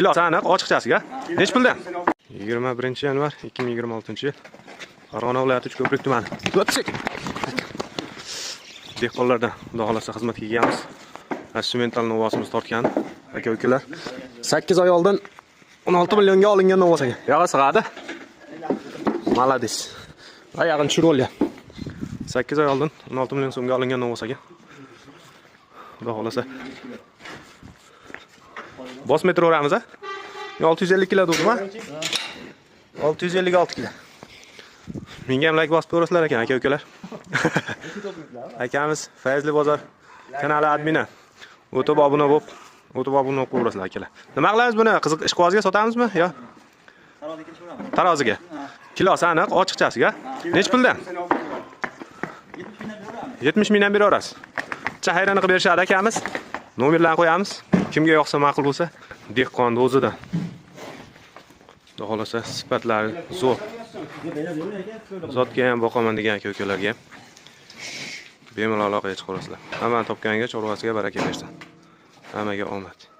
Kilosi aniq, ochiqchasiga. Nech puldan? 21-yanvar 2026-yil. Farg'ona viloyati Uchko'prik tumani. Dehqonlardan xudo xolasa xizmatga kelganmiz. Instrumental novosimiz tortgan aka-ukalar. 8 oy oldin 16 millionga olingan novos ekan. Yo'q, sig'adi. Malades. Oyog'ini tushirib olgan. 8 oy oldin 16 million so'mga olingan novos ekan. Xudo xolasa. Bos metr o'ramiz a? 650 kilo dedim-a? 656 kilo. Menga ham like bosib ko'rasizlar ekan aka-ukalar. Akamiz Fayzli bozor kanali admini. O'tib obuna bo'lib, ko'rasizlar akalar. Nima qilamiz buni? Qiziq ishqibozga sotamizmi yo? Taroziga. Kilosi aniq, ochiqchasiga. Nech puldan? 70 mingdan beraverasiz. Chahayrani qilib berishadi akamiz. Nomerlarni qo'yamiz. Kimga yoqsa ma'qul bo'lsa, dehqon o'zidan. Xudo xolasa sifatlari zo'r. Zotga ham boqaman degan aka-ukalarga bemalol aloqaga chiqaverasizlar. Hammani topganiga chorvasiga baraka bersin. Hammaga omad.